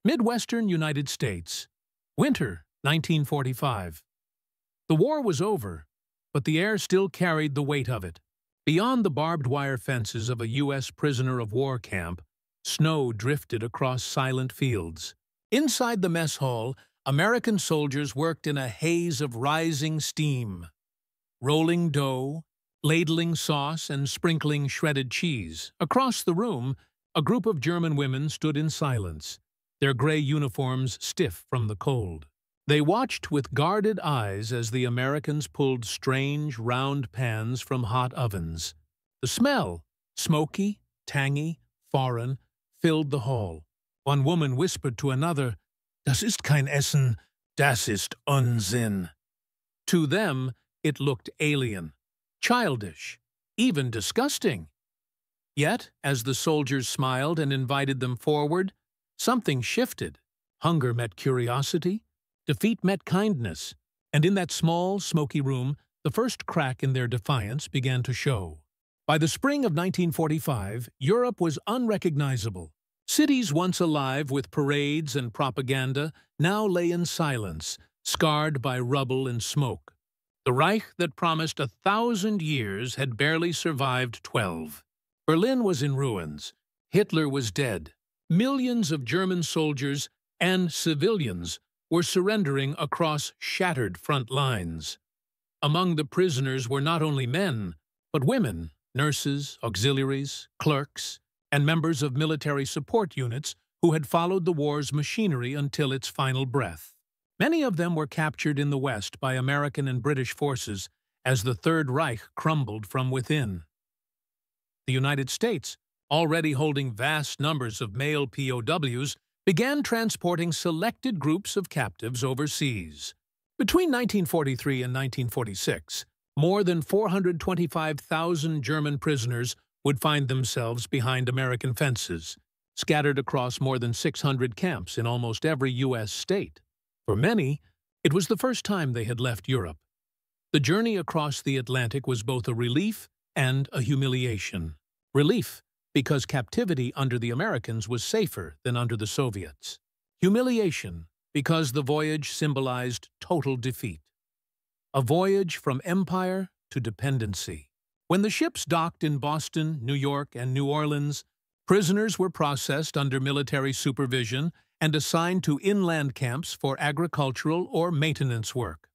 Midwestern United States. Winter, 1945. The war was over, but the air still carried the weight of it. Beyond the barbed wire fences of a U.S. prisoner of war camp, snow drifted across silent fields. Inside the mess hall, American soldiers worked in a haze of rising steam, rolling dough, ladling sauce, and sprinkling shredded cheese. Across the room, a group of German women stood in silence, their gray uniforms stiff from the cold. They watched with guarded eyes as the Americans pulled strange, round pans from hot ovens. The smell, smoky, tangy, foreign, filled the hall. One woman whispered to another, "Das ist kein Essen, das ist Unsinn." To them, it looked alien, childish, even disgusting. Yet, as the soldiers smiled and invited them forward, something shifted. Hunger met curiosity, defeat met kindness, and in that small, smoky room, the first crack in their defiance began to show. By the spring of 1945, Europe was unrecognizable. Cities once alive with parades and propaganda now lay in silence, scarred by rubble and smoke. The Reich that promised 1,000 years had barely survived 12. Berlin was in ruins. Hitler was dead. Millions of German soldiers and civilians were surrendering across shattered front lines. Among the prisoners were not only men, but women, nurses, auxiliaries, clerks, and members of military support units who had followed the war's machinery until its final breath. Many of them were captured in the West by American and British forces as the Third Reich crumbled from within. The United States, already holding vast numbers of male POWs, began transporting selected groups of captives overseas. Between 1943 and 1946, more than 425,000 German prisoners would find themselves behind American fences, scattered across more than 600 camps in almost every U.S. state. For many, it was the first time they had left Europe. The journey across the Atlantic was both a relief and a humiliation. Relief, because captivity under the Americans was safer than under the Soviets. Humiliation, because the voyage symbolized total defeat. A voyage from empire to dependency. When the ships docked in Boston, New York, and New Orleans, prisoners were processed under military supervision and assigned to inland camps for agricultural or maintenance work.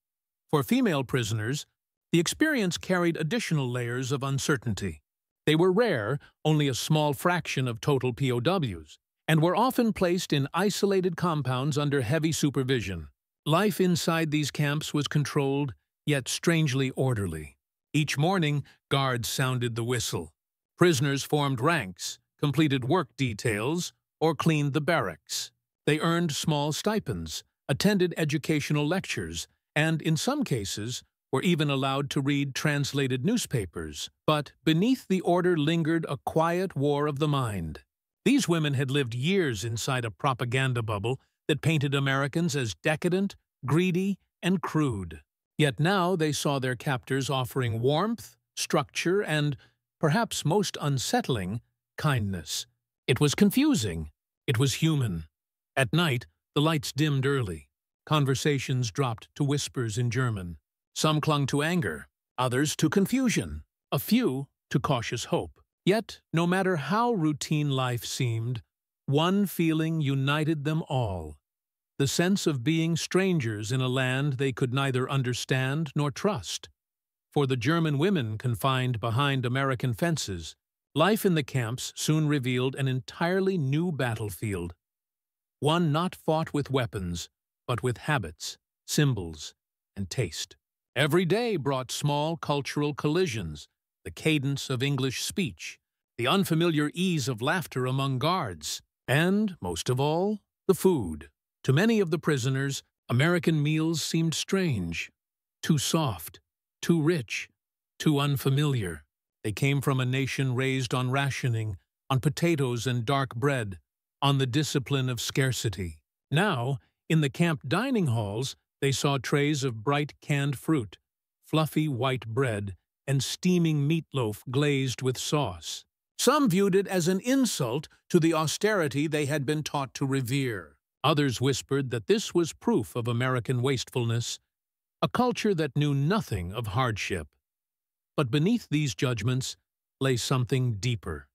For female prisoners, the experience carried additional layers of uncertainty. They were rare, only a small fraction of total POWs, and were often placed in isolated compounds under heavy supervision. Life inside these camps was controlled, yet strangely orderly. Each morning, guards sounded the whistle. Prisoners formed ranks, completed work details, or cleaned the barracks. They earned small stipends, attended educational lectures, and, in some cases, were even allowed to read translated newspapers. But beneath the order lingered a quiet war of the mind. These women had lived years inside a propaganda bubble that painted Americans as decadent, greedy, and crude. Yet now they saw their captors offering warmth, structure, and, perhaps most unsettling, kindness. It was confusing. It was human. At night, the lights dimmed early. Conversations dropped to whispers in German. Some clung to anger, others to confusion, a few to cautious hope. Yet, no matter how routine life seemed, one feeling united them all: the sense of being strangers in a land they could neither understand nor trust. For the German women confined behind American fences, life in the camps soon revealed an entirely new battlefield. One not fought with weapons, but with habits, symbols, and taste. Every day brought small cultural collisions, the cadence of English speech, the unfamiliar ease of laughter among guards, and, most of all, the food. To many of the prisoners, American meals seemed strange, too soft, too rich, too unfamiliar. They came from a nation raised on rationing, on potatoes and dark bread, on the discipline of scarcity. Now, in the camp dining halls, they saw trays of bright canned fruit, fluffy white bread, and steaming meatloaf glazed with sauce. Some viewed it as an insult to the austerity they had been taught to revere. Others whispered that this was proof of American wastefulness, a culture that knew nothing of hardship. But beneath these judgments lay something deeper.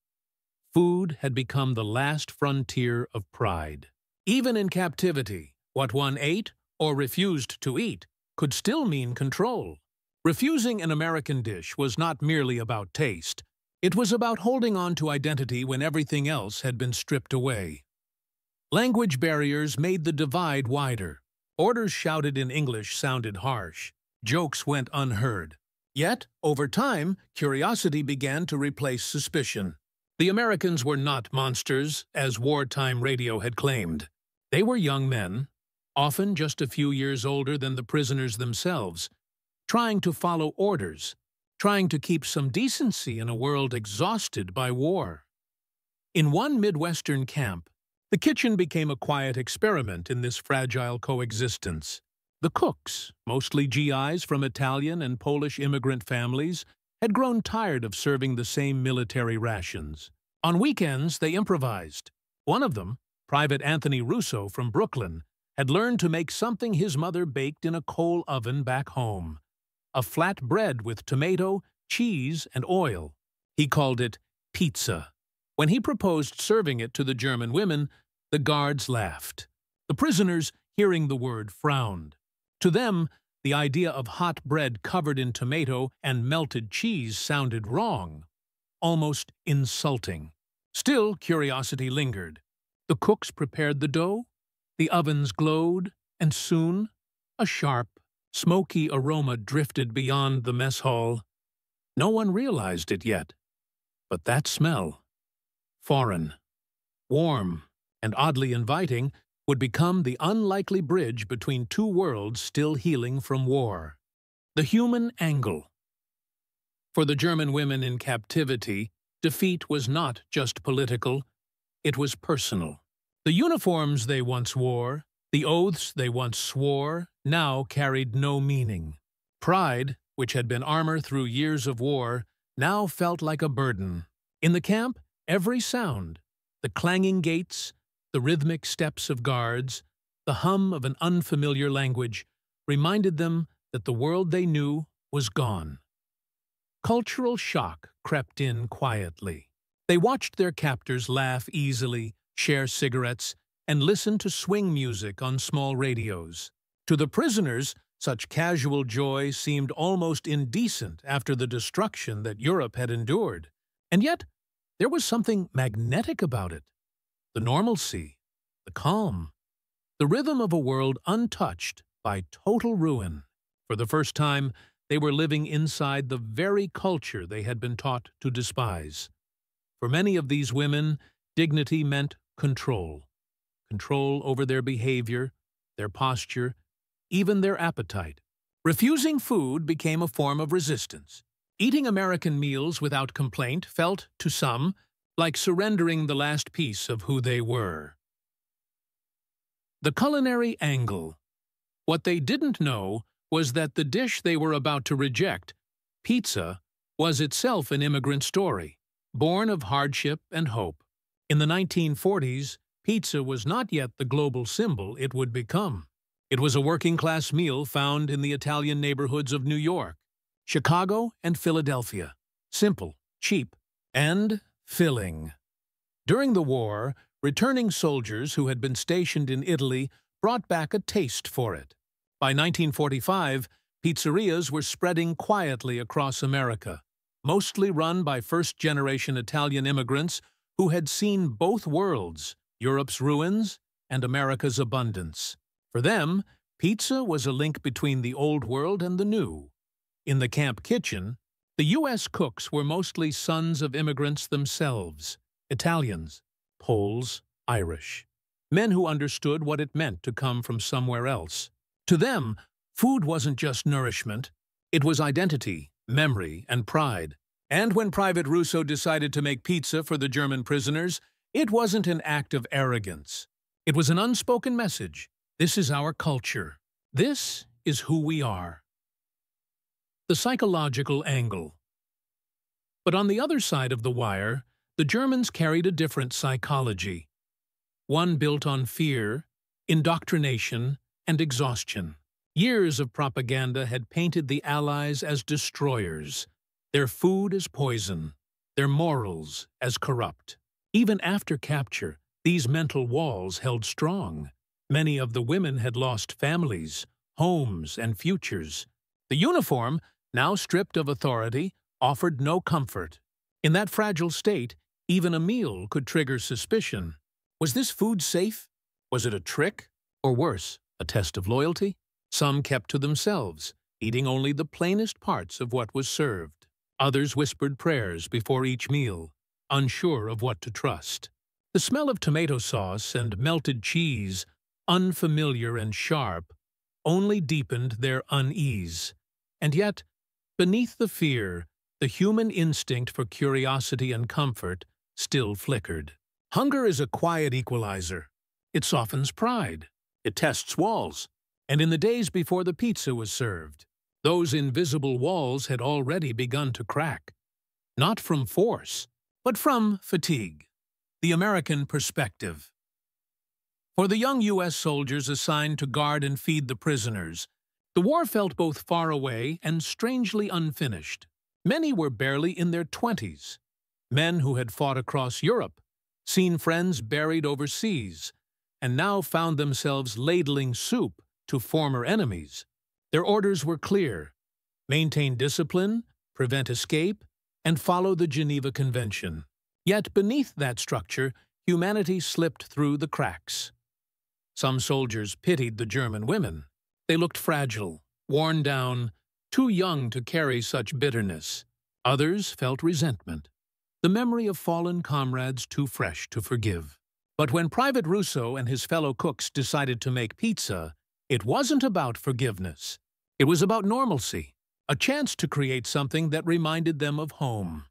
Food had become the last frontier of pride. Even in captivity, what one ate or refused to eat could still mean control. Refusing an American dish was not merely about taste. It was about holding on to identity when everything else had been stripped away. Language barriers made the divide wider. Orders shouted in English sounded harsh. Jokes went unheard. Yet, over time, curiosity began to replace suspicion. The Americans were not monsters, as wartime radio had claimed. They were young men, often just a few years older than the prisoners themselves, trying to follow orders, trying to keep some decency in a world exhausted by war. In one Midwestern camp, the kitchen became a quiet experiment in this fragile coexistence. The cooks, mostly GIs from Italian and Polish immigrant families, had grown tired of serving the same military rations. On weekends, they improvised. One of them, Private Anthony Russo from Brooklyn, had learned to make something his mother baked in a coal oven back home. A flat bread with tomato, cheese, and oil. He called it pizza. When he proposed serving it to the German women, the guards laughed. The prisoners, hearing the word, frowned. To them, the idea of hot bread covered in tomato and melted cheese sounded wrong, almost insulting. Still, curiosity lingered. The cooks prepared the dough, the ovens glowed, and soon a sharp, smoky aroma drifted beyond the mess hall. No one realized it yet, but that smell, foreign, warm, and oddly inviting, would become the unlikely bridge between two worlds still healing from war. The human angle. For the German women in captivity, defeat was not just political, it was personal. The uniforms they once wore, the oaths they once swore, now carried no meaning. Pride, which had been armor through years of war, now felt like a burden. In the camp, every sound, the clanging gates, the rhythmic steps of guards, the hum of an unfamiliar language, reminded them that the world they knew was gone. Cultural shock crept in quietly. They watched their captors laugh easily, share cigarettes, and listen to swing music on small radios. To the prisoners, such casual joy seemed almost indecent after the destruction that Europe had endured. And yet, there was something magnetic about it. The normalcy, the calm, the rhythm of a world untouched by total ruin. For the first time, they were living inside the very culture they had been taught to despise. For many of these women, dignity meant control. Control over their behavior, their posture, even their appetite. Refusing food became a form of resistance. Eating American meals without complaint felt, to some, like surrendering the last piece of who they were. The culinary angle. What they didn't know was that the dish they were about to reject, pizza, was itself an immigrant story, born of hardship and hope. In the 1940s, pizza was not yet the global symbol it would become. It was a working-class meal found in the Italian neighborhoods of New York, Chicago, and Philadelphia. Simple, cheap, and filling. During the war, returning soldiers who had been stationed in Italy brought back a taste for it. By 1945, pizzerias were spreading quietly across America, mostly run by first-generation Italian immigrants who had seen both worlds, Europe's ruins and America's abundance. For them, pizza was a link between the old world and the new. In the camp kitchen, the U.S. cooks were mostly sons of immigrants themselves, Italians, Poles, Irish, men who understood what it meant to come from somewhere else. To them, food wasn't just nourishment, it was identity, memory, and pride. And when Private Russo decided to make pizza for the German prisoners, it wasn't an act of arrogance. It was an unspoken message. This is our culture. This is who we are. The psychological angle. But on the other side of the wire, the Germans carried a different psychology. One built on fear, indoctrination, and exhaustion. Years of propaganda had painted the Allies as destroyers, their food as poison, their morals as corrupt. Even after capture, these mental walls held strong. Many of the women had lost families, homes, and futures. The uniform, now stripped of authority, offered no comfort. In that fragile state, even a meal could trigger suspicion. Was this food safe? Was it a trick? Or worse, a test of loyalty? Some kept to themselves, eating only the plainest parts of what was served. Others whispered prayers before each meal, unsure of what to trust. The smell of tomato sauce and melted cheese, unfamiliar and sharp, only deepened their unease. And yet, beneath the fear, the human instinct for curiosity and comfort still flickered. Hunger is a quiet equalizer. It softens pride. It tests walls. And in the days before the pizza was served, those invisible walls had already begun to crack. Not from force, but from fatigue. The American perspective. For the young U.S. soldiers assigned to guard and feed the prisoners, the war felt both far away and strangely unfinished. Many were barely in their 20s. Men who had fought across Europe, seen friends buried overseas, and now found themselves ladling soup to former enemies. Their orders were clear: maintain discipline, prevent escape, and follow the Geneva Convention. Yet beneath that structure, humanity slipped through the cracks. Some soldiers pitied the German women. They looked fragile, worn down, too young to carry such bitterness. Others felt resentment, the memory of fallen comrades too fresh to forgive. But when Private Russo and his fellow cooks decided to make pizza, it wasn't about forgiveness. It was about normalcy, a chance to create something that reminded them of home.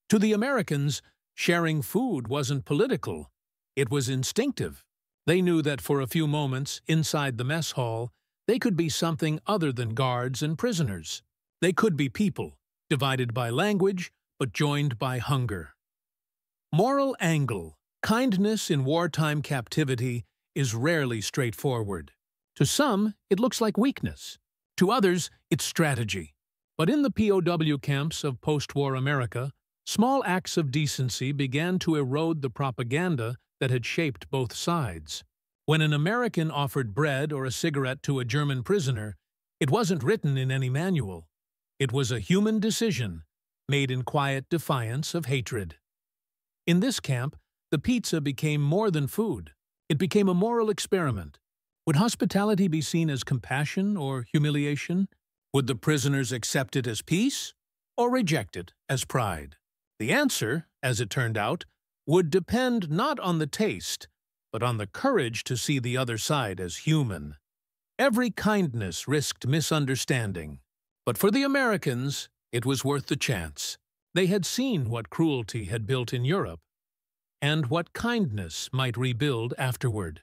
To the Americans, sharing food wasn't political. It was instinctive. They knew that for a few moments, inside the mess hall, they could be something other than guards and prisoners. They could be people, divided by language, but joined by hunger. Moral angle, kindness in wartime captivity, is rarely straightforward. To some, it looks like weakness. To others, it's strategy. But in the POW camps of post-war America, small acts of decency began to erode the propaganda that had shaped both sides. When an American offered bread or a cigarette to a German prisoner, it wasn't written in any manual. It was a human decision, made in quiet defiance of hatred. In this camp, the pizza became more than food. It became a moral experiment. Would hospitality be seen as compassion or humiliation? Would the prisoners accept it as peace or reject it as pride? The answer, as it turned out, would depend not on the taste, but on the courage to see the other side as human. Every kindness risked misunderstanding. But for the Americans, it was worth the chance. They had seen what cruelty had built in Europe, and what kindness might rebuild afterward.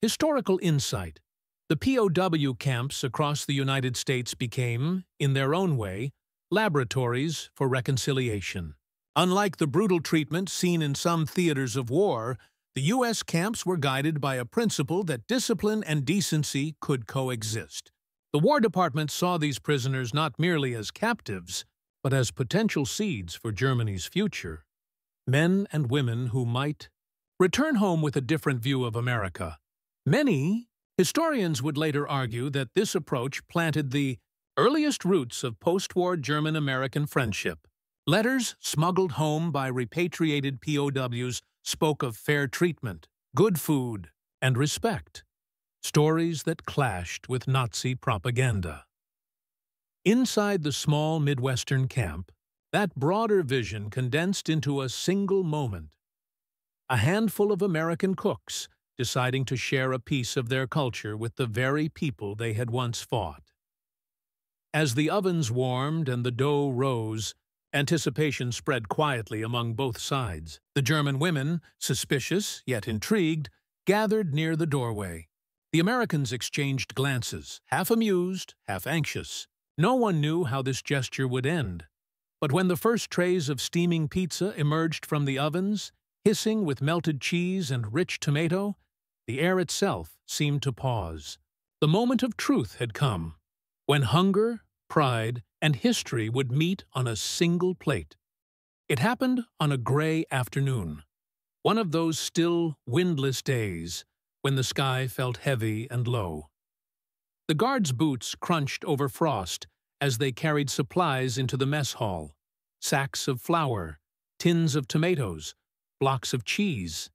Historical insight. The POW camps across the United States became, in their own way, laboratories for reconciliation. Unlike the brutal treatment seen in some theaters of war, the U.S. camps were guided by a principle that discipline and decency could coexist. The War Department saw these prisoners not merely as captives, but as potential seeds for Germany's future. Men and women who might return home with a different view of America. Many historians would later argue that this approach planted the earliest roots of post-war German-American friendship. Letters smuggled home by repatriated POWs spoke of fair treatment, good food, and respect. Stories that clashed with Nazi propaganda. Inside the small Midwestern camp, that broader vision condensed into a single moment. A handful of American cooks deciding to share a piece of their culture with the very people they had once fought. As the ovens warmed and the dough rose, anticipation spread quietly among both sides. The German women, suspicious yet intrigued, gathered near the doorway. The Americans exchanged glances, half amused, half anxious. No one knew how this gesture would end. But when the first trays of steaming pizza emerged from the ovens, hissing with melted cheese and rich tomato, The air itself seemed to pause. The moment of truth had come, when hunger, pride, and history would meet on a single plate. It happened on a gray afternoon, one of those still, windless days when the sky felt heavy and low. The guards' boots crunched over frost as they carried supplies into the mess hall: sacks of flour, tins of tomatoes, blocks of cheese.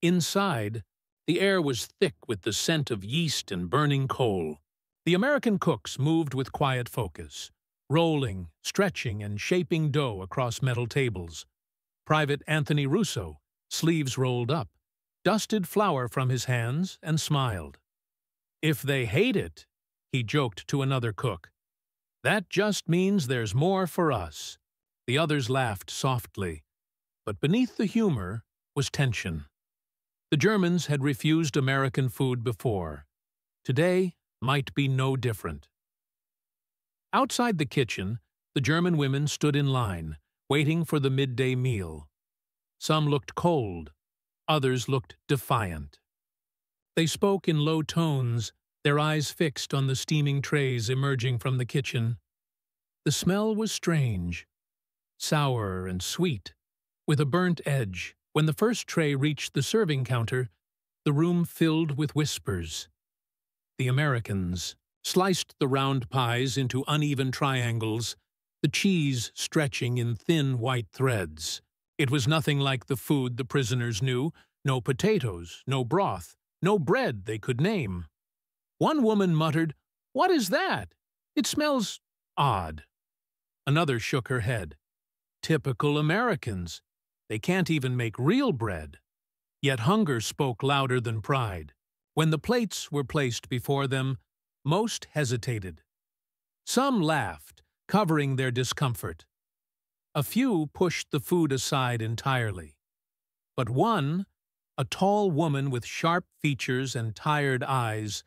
Inside, the air was thick with the scent of yeast and burning coal. The American cooks moved with quiet focus, rolling, stretching, and shaping dough across metal tables. Private Anthony Russo, sleeves rolled up, dusted flour from his hands and smiled. "If they hate it," he joked to another cook, "that just means there's more for us." The others laughed softly, but beneath the humor was tension. The Germans had refused American food before. Today might be no different. Outside the kitchen, the German women stood in line, waiting for the midday meal. Some looked cold, others looked defiant. They spoke in low tones, their eyes fixed on the steaming trays emerging from the kitchen. The smell was strange, sour and sweet, with a burnt edge. When the first tray reached the serving counter, the room filled with whispers. The Americans sliced the round pies into uneven triangles, the cheese stretching in thin white threads. It was nothing like the food the prisoners knew: no potatoes, no broth, no bread they could name. One woman muttered, "What is that? It smells odd." Another shook her head. "Typical Americans. They can't even make real bread." Yet hunger spoke louder than pride. When the plates were placed before them, most hesitated. Some laughed, covering their discomfort. A few pushed the food aside entirely. But one, a tall woman with sharp features and tired eyes,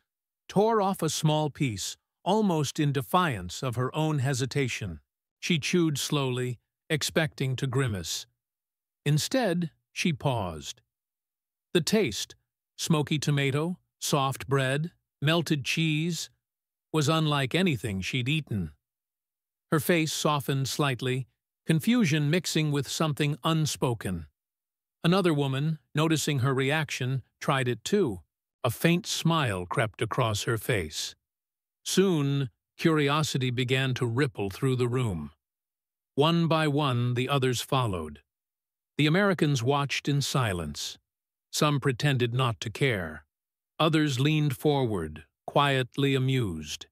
tore off a small piece, almost in defiance of her own hesitation. She chewed slowly, expecting to grimace. Instead, she paused. The taste, smoky tomato, soft bread, melted cheese, was unlike anything she'd eaten. Her face softened slightly, confusion mixing with something unspoken. Another woman, noticing her reaction, tried it too. A faint smile crept across her face. Soon, curiosity began to ripple through the room. One by one, the others followed. The Americans watched in silence. Some pretended not to care. Others leaned forward, quietly amused.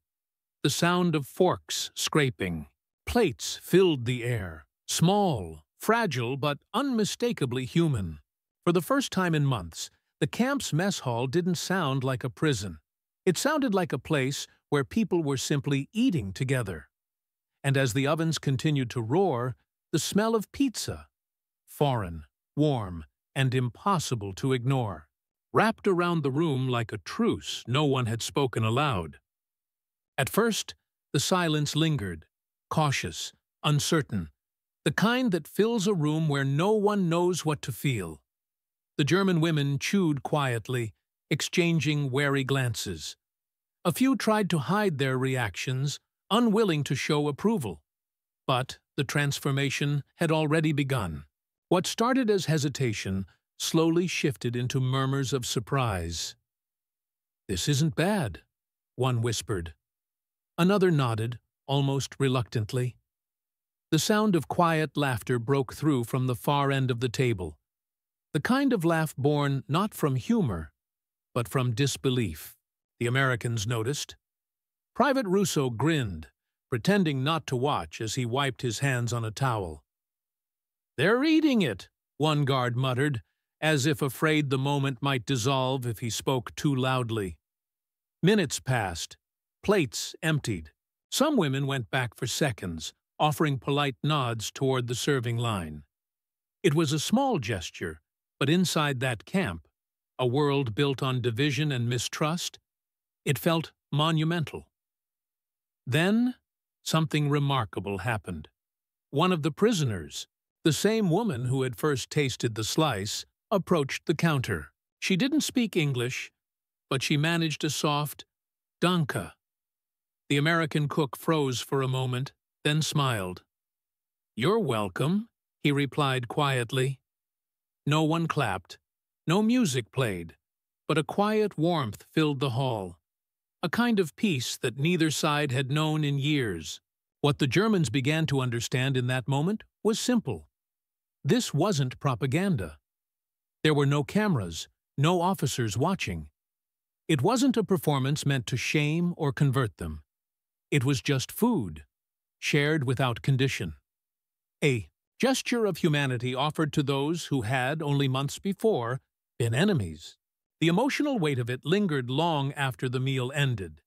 The sound of forks scraping. Plates filled the air, small, fragile, but unmistakably human. For the first time in months, the camp's mess hall didn't sound like a prison. It sounded like a place where people were simply eating together. And as the ovens continued to roar, the smell of pizza, foreign, warm, and impossible to ignore, wrapped around the room like a truce no one had spoken aloud. At first, the silence lingered, cautious, uncertain, the kind that fills a room where no one knows what to feel. The German women chewed quietly, exchanging wary glances. A few tried to hide their reactions, unwilling to show approval. But the transformation had already begun. What started as hesitation slowly shifted into murmurs of surprise. "This isn't bad," one whispered. Another nodded, almost reluctantly. The sound of quiet laughter broke through from the far end of the table, the kind of laugh born not from humor, but from disbelief. The Americans noticed. Private Russo grinned, pretending not to watch as he wiped his hands on a towel. "They're eating it," one guard muttered, as if afraid the moment might dissolve if he spoke too loudly. Minutes passed, plates emptied. Some women went back for seconds, offering polite nods toward the serving line. It was a small gesture, but inside that camp, a world built on division and mistrust, it felt monumental. Then, something remarkable happened. One of the prisoners, the same woman who had first tasted the slice, approached the counter. She didn't speak English, but she managed a soft "Danke." The American cook froze for a moment, then smiled. "You're welcome," he replied quietly. No one clapped. No music played, but a quiet warmth filled the hall, a kind of peace that neither side had known in years. What the Germans began to understand in that moment was simple. This wasn't propaganda. There were no cameras, no officers watching. It wasn't a performance meant to shame or convert them. It was just food, shared without condition. A gesture of humanity offered to those who had, only months before, been enemies. The emotional weight of it lingered long after the meal ended.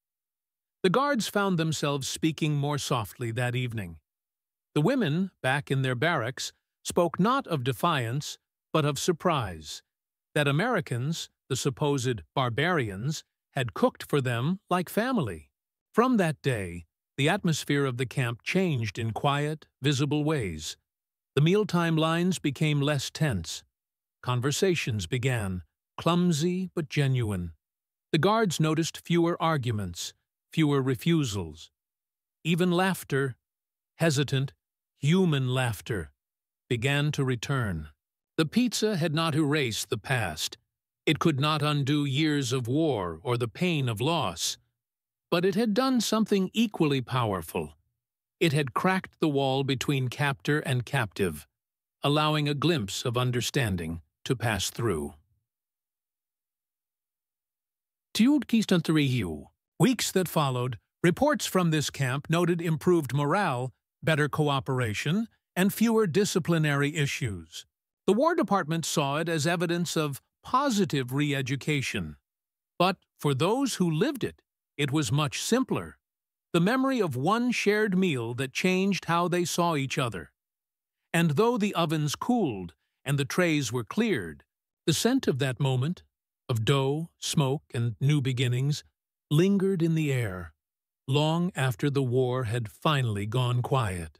The guards found themselves speaking more softly that evening. The women, back in their barracks, spoke not of defiance, but of surprise, that Americans, the supposed barbarians, had cooked for them like family. From that day, the atmosphere of the camp changed in quiet, visible ways. The mealtime lines became less tense. Conversations began, clumsy but genuine. The guards noticed fewer arguments, fewer refusals. Even laughter, hesitant, human laughter, began to return. The pizza had not erased the past. It could not undo years of war or the pain of loss. But it had done something equally powerful. It had cracked the wall between captor and captive, allowing a glimpse of understanding to pass through. Weeks that followed, reports from this camp noted improved morale, better cooperation, and fewer disciplinary issues. The War Department saw it as evidence of positive re-education. But for those who lived it, it was much simpler. The memory of one shared meal that changed how they saw each other. And though the ovens cooled and the trays were cleared, the scent of that moment, of dough, smoke, and new beginnings, lingered in the air, long after the war had finally gone quiet.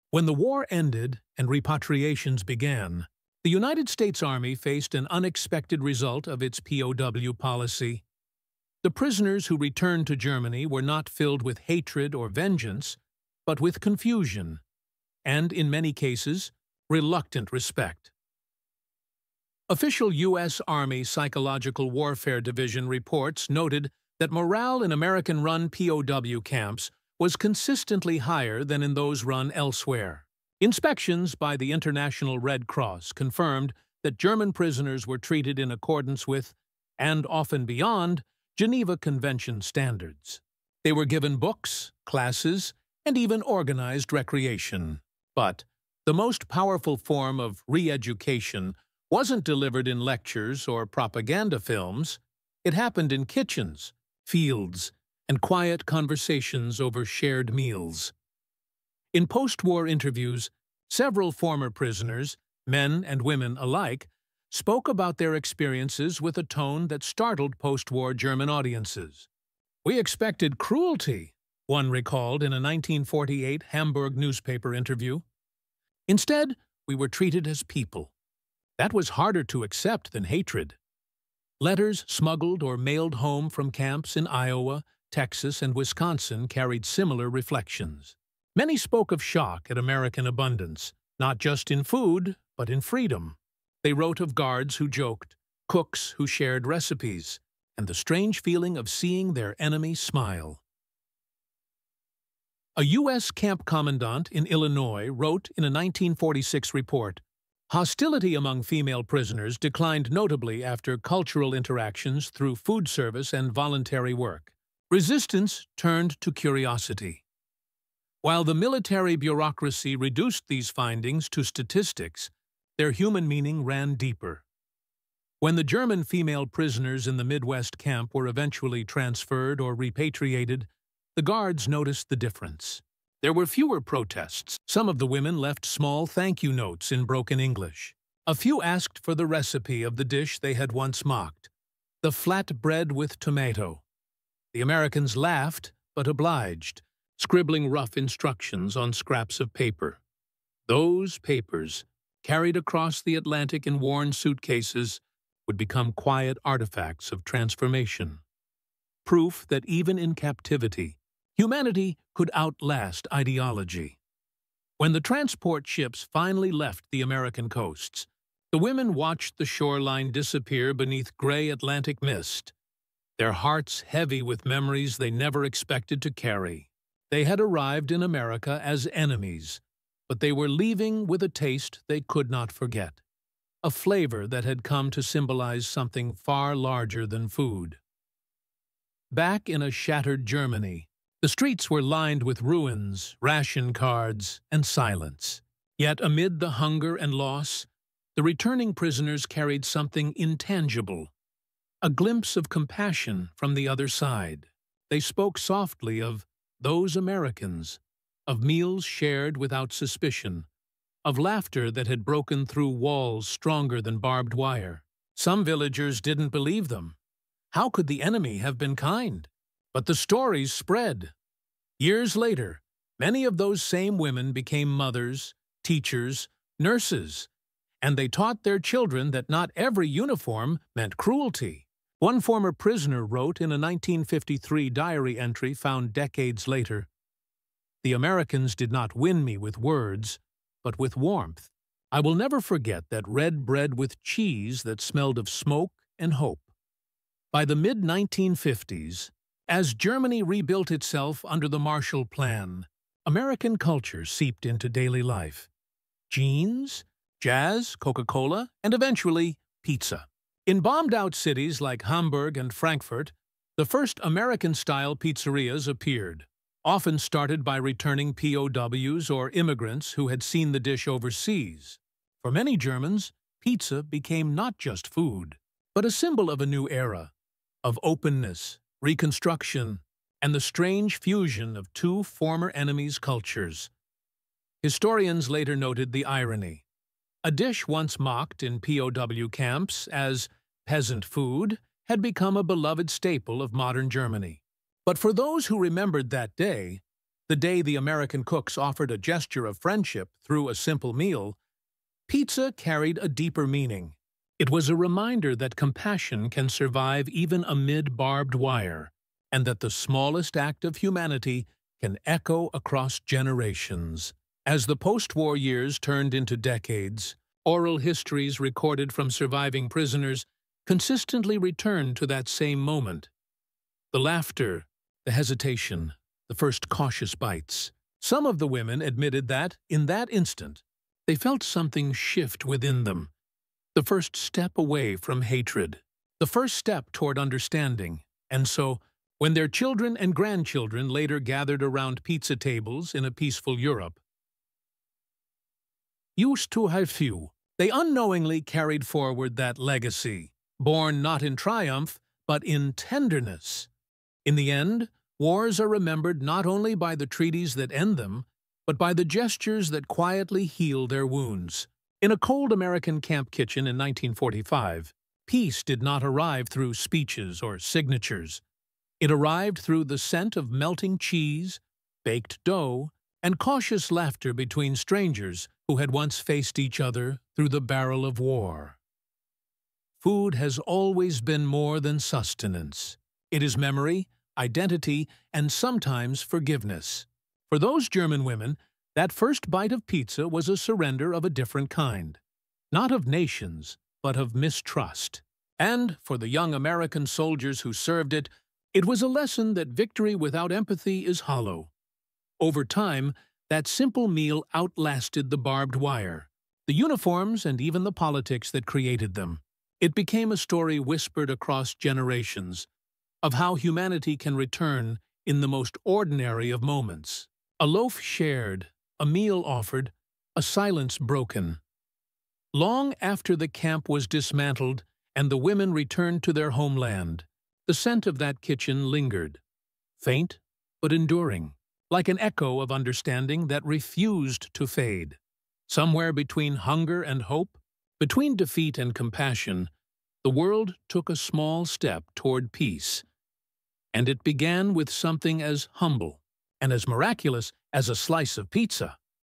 When the war ended and repatriations began, the United States Army faced an unexpected result of its POW policy. The prisoners who returned to Germany were not filled with hatred or vengeance, but with confusion, and, in many cases, reluctant respect. Official U.S. Army Psychological Warfare Division reports noted that morale in American-run POW camps was consistently higher than in those run elsewhere. Inspections by the International Red Cross confirmed that German prisoners were treated in accordance with, and often beyond, Geneva Convention standards. They were given books, classes, and even organized recreation. But the most powerful form of re-education wasn't delivered in lectures or propaganda films. It happened in kitchens, fields, and quiet conversations over shared meals. In post-war interviews, several former prisoners, men and women alike, spoke about their experiences with a tone that startled post-war German audiences. "We expected cruelty," one recalled in a 1948 Hamburg newspaper interview. "Instead, we were treated as people. That was harder to accept than hatred." Letters smuggled or mailed home from camps in Iowa, Texas, and Wisconsin carried similar reflections. Many spoke of shock at American abundance, not just in food, but in freedom. They wrote of guards who joked, cooks who shared recipes, and the strange feeling of seeing their enemy smile. A U.S. camp commandant in Illinois wrote in a 1946 report, "Hostility among female prisoners declined notably after cultural interactions through food service and voluntary work. Resistance turned to curiosity." While the military bureaucracy reduced these findings to statistics, their human meaning ran deeper. When the German female prisoners in the Midwest camp were eventually transferred or repatriated, the guards noticed the difference. There were fewer protests. Some of the women left small thank-you notes in broken English. A few asked for the recipe of the dish they had once mocked, the flat bread with tomato. The Americans laughed, but obliged, scribbling rough instructions on scraps of paper. Those papers, carried across the Atlantic in worn suitcases, would become quiet artifacts of transformation. Proof that even in captivity, humanity could outlast ideology. When the transport ships finally left the American coasts, the women watched the shoreline disappear beneath gray Atlantic mist, their hearts heavy with memories they never expected to carry. They had arrived in America as enemies, but they were leaving with a taste they could not forget, a flavor that had come to symbolize something far larger than food. Back in a shattered Germany, the streets were lined with ruins, ration cards, and silence. Yet amid the hunger and loss, the returning prisoners carried something intangible, a glimpse of compassion from the other side. They spoke softly of those Americans, of meals shared without suspicion, of laughter that had broken through walls stronger than barbed wire. Some villagers didn't believe them. How could the enemy have been kind? But the stories spread. Years later, many of those same women became mothers, teachers, nurses, and they taught their children that not every uniform meant cruelty. One former prisoner wrote in a 1953 diary entry found decades later, "The Americans did not win me with words, but with warmth. I will never forget that red bread with cheese that smelled of smoke and hope." By the mid-1950s, as Germany rebuilt itself under the Marshall Plan, American culture seeped into daily life. Jeans, jazz, Coca-Cola, and eventually pizza. In bombed-out cities like Hamburg and Frankfurt, the first American-style pizzerias appeared, often started by returning POWs or immigrants who had seen the dish overseas. For many Germans, pizza became not just food, but a symbol of a new era, of openness, reconstruction, and the strange fusion of two former enemies' cultures. Historians later noted the irony. A dish once mocked in POW camps as peasant food had become a beloved staple of modern Germany. But for those who remembered that day, the day the American cooks offered a gesture of friendship through a simple meal, pizza carried a deeper meaning. It was a reminder that compassion can survive even amid barbed wire, and that the smallest act of humanity can echo across generations. As the post-war years turned into decades, oral histories recorded from surviving prisoners consistently returned to that same moment. The laughter, the hesitation, the first cautious bites. Some of the women admitted that, in that instant, they felt something shift within them. The first step away from hatred, the first step toward understanding. And so, when their children and grandchildren later gathered around pizza tables in a peaceful Europe, used to have few, they unknowingly carried forward that legacy, born not in triumph, but in tenderness. In the end, wars are remembered not only by the treaties that end them, but by the gestures that quietly heal their wounds. In a cold American camp kitchen in 1945, peace did not arrive through speeches or signatures. It arrived through the scent of melting cheese, baked dough, and cautious laughter between strangers who had once faced each other through the barrel of war. Food has always been more than sustenance. It is memory, identity, and sometimes forgiveness. For those German women, that first bite of pizza was a surrender of a different kind. Not of nations, but of mistrust. And, for the young American soldiers who served it, it was a lesson that victory without empathy is hollow. Over time, that simple meal outlasted the barbed wire, the uniforms, and even the politics that created them. It became a story whispered across generations of how humanity can return in the most ordinary of moments. A loaf shared, a meal offered, a silence broken. Long after the camp was dismantled and the women returned to their homeland, the scent of that kitchen lingered, faint but enduring, like an echo of understanding that refused to fade. Somewhere between hunger and hope, between defeat and compassion, the world took a small step toward peace. And it began with something as humble and as miraculous as a slice of pizza.